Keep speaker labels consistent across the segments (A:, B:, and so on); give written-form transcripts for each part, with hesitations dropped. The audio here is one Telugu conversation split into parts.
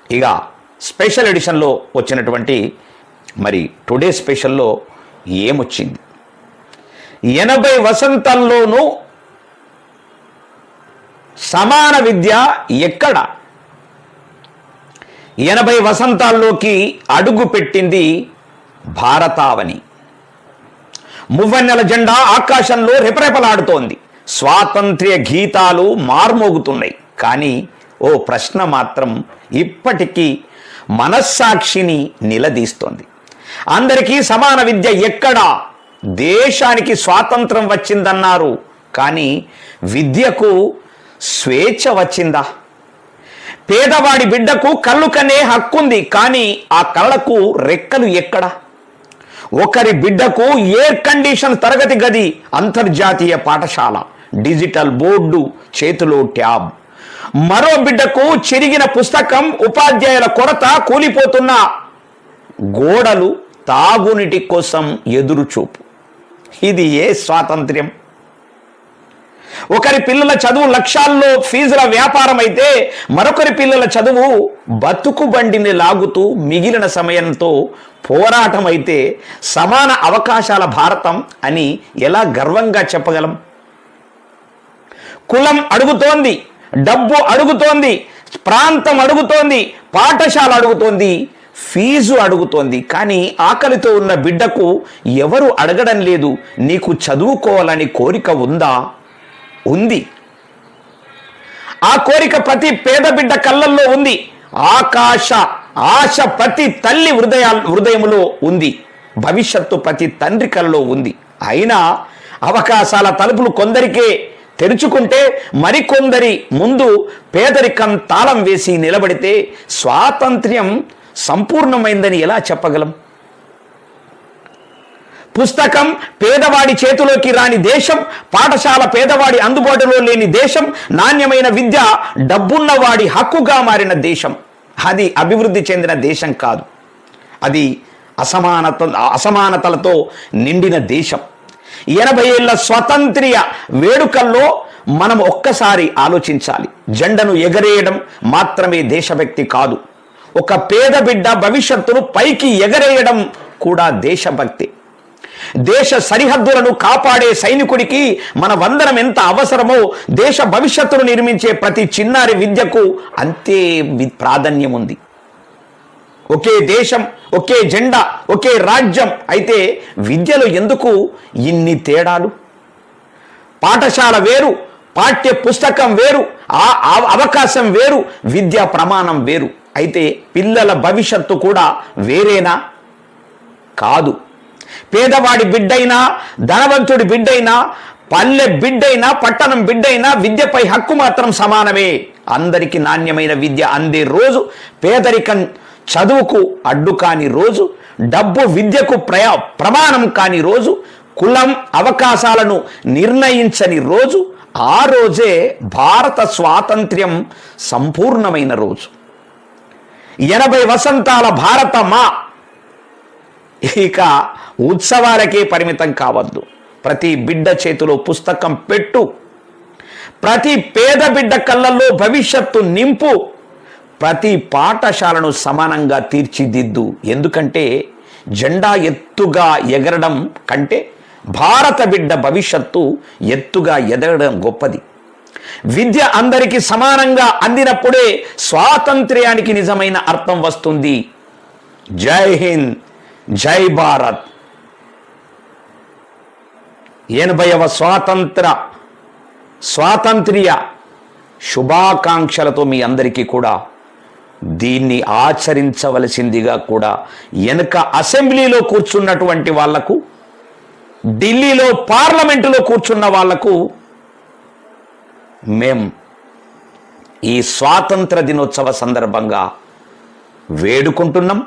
A: ఇక స్పెషల్ ఎడిషన్లో వచ్చినటువంటి మరి టుడే స్పెషల్లో ఏమొచ్చింది? 80 వసంతాల్లోనూ సమాన విద్య ఎక్కడ? 80 వసంతాల్లోకి అడుగు పెట్టింది భారతావని. మువ్వన్నెల జెండా ఆకాశంలో రెపరెపలాడుతోంది. స్వాతంత్ర్య గీతాలు మార్మోగుతున్నాయి. కానీ ఓ ప్రశ్న మాత్రం ఇప్పటికీ మనస్సాక్షిని నిలదీస్తోంది. అందరికీ సమాన విద్య ఎక్కడా? దేశానికి స్వాతంత్రం వచ్చిందన్నారు, కానీ విద్యకు స్వేచ్ఛ వచ్చిందా? పేదవాడి బిడ్డకు కళ్ళు కనే హక్కుంది, కానీ ఆ కళ్ళకు రెక్కలు ఎక్కడా? ఒకరి బిడ్డకు ఎయిర్ కండిషన్ తరగతి గది, అంతర్జాతీయ పాఠశాల, డిజిటల్ బోర్డు, చేతిలో ట్యాబ్. మరో బిడ్డకు చెరిగిన పుస్తకం, ఉపాధ్యాయుల కొరత, కూలిపోతున్న గోడలు, తాగునీటి కోసం ఎదురుచూపు. ఇది ఏ స్వాతంత్ర్యం? ఒకరి పిల్లల చదువు లక్షాల్లో ఫీజుల వ్యాపారం అయితే మరొకరి పిల్లల చదువు బతుకు బండిని లాగుతూ మిగిలిన సమయంతో పోరాటం అయితే సమాన అవకాశాల భారతం అని ఎలా గర్వంగా చెప్పగలం? కులం అడుగుతోంది, డబ్బు అడుగుతోంది, ప్రాంతం అడుగుతోంది, పాఠశాల అడుగుతోంది, ఫీజు అడుగుతోంది. కానీ ఆకలితో ఉన్న బిడ్డకు ఎవరు అడగడం లేదు. నీకు చదువుకోవాలని కోరిక ఉందా? ఉంది. ఆ కోరిక ప్రతి పేద బిడ్డ కళ్ళల్లో ఉంది. ఆశ ప్రతి తల్లి హృదయములో ఉంది. భవిష్యత్తు ప్రతి తండ్రి కళ్ళలో ఉంది. అయినా అవకాశాల తలుపులు కొందరికే తెరుచుకుంటే మరికొందరి ముందు పేదరికం తాళం వేసి నిలబడితే స్వాతంత్ర్యం సంపూర్ణమైందని ఎలా చెప్పగలం? పుస్తకం పేదవాడి చేతిలోకి రాని దేశం, పాఠశాల పేదవాడి అందుబాటులో లేని దేశం, నాణ్యమైన విద్య డబ్బున్నవాడి హక్కుగా మారిన దేశం. అది అభివృద్ధి చెందిన దేశం కాదు. అది అసమానతలతో నిండిన దేశం. 80 ఏళ్ల స్వాతంత్ర్య వేడుకల్లో మనం ఒక్కసారి ఆలోచించాలి. జెండను ఎగరేయడం మాత్రమే దేశభక్తి కాదు. ఒక పేద బిడ్డ భవిష్యత్తును పైకి ఎగరేయడం కూడా దేశభక్తి. దేశ సరిహద్దులను కాపాడే సైనికుడికి మన వందనం ఎంత అవసరమో దేశ భవిష్యత్తును నిర్మించే ప్రతి చిన్నారి విద్యకు అంతే ప్రాధాన్యం ఉంది. ఒకే దేశం, ఒకే జెండా, ఒకే రాజ్యం అయితే విద్యలో ఎందుకు ఇన్ని తేడాలు? పాఠశాల వేరు, పాఠ్య పుస్తకం వేరు, అవకాశం వేరు, విద్యా ప్రమాణం వేరు. అయితే పిల్లల భవిష్యత్తు కూడా వేరేనా? కాదు. పేదవాడి బిడ్డైనా, ధనవంతుడి బిడ్డైనా, పల్లె బిడ్డైనా, పట్టణం బిడ్డైనా విద్యపై హక్కు మాత్రం సమానమే. అందరికీ నాణ్యమైన విద్య అందే రోజు, పేదరికం చదువుకు అడ్డు కాని రోజు, డబ్బు విద్యకు ప్రమాణం కాని రోజు, కులం అవకాశాలను నిర్ణయించని రోజు, ఆ రోజే భారత స్వాతంత్ర్యం సంపూర్ణమైన రోజు. 80 వసంతాల భారతమా ఇక ఉత్సవాలకే పరిమితం కావద్దు. ప్రతి బిడ్డ చేతిలో పుస్తకం పెట్టు, ప్రతి పేద బిడ్డ కళ్ళల్లో భవిష్యత్తు నింపు, ప్రతి పాఠశాలను సమానంగా తీర్చిదిద్దు. ఎందుకంటే జెండా ఎత్తుగా ఎగరడం కంటే భారత బిడ్డ భవిష్యత్తు ఎత్తుగా ఎదగడం గొప్పది. విద్య అందరికీ సమానంగా అందినప్పుడే స్వాతంత్ర్యానికి నిజమైన అర్థం వస్తుంది. జై హింద్, జై భారత్. 80వ స్వాతంత్ర్య శుభాకాంక్షలతో మీ అందరికీ కూడా దీన్ని ఆచరించవలసిందిగా కూడా వెనుక అసెంబ్లీలో కూర్చున్నటువంటి వాళ్లకు, ఢిల్లీలో పార్లమెంటులో కూర్చున్న వాళ్లకు మేం ఈ స్వాతంత్ర దినోత్సవ సందర్భంగా వేడుకుంటున్నాం,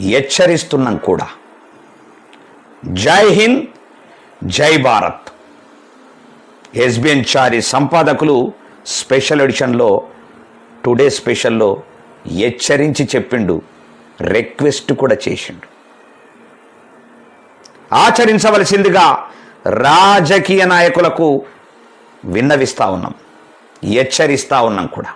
A: హెచ్చరిస్తున్నాం కూడా. జై హింద్, జై భారత్. ఎస్బిఎన్ చారి సంపాదకులు స్పెషల్ ఎడిషన్లో టుడే స్పెషల్లో హెచ్చరించి చెప్పిండు, రిక్వెస్ట్ కూడా చేసిండు. ఆచరించవలసిందిగా రాజకీయ నాయకులకు విన్నవిస్తా ఉన్నాం, హెచ్చరిస్తా ఉన్నాం కూడా.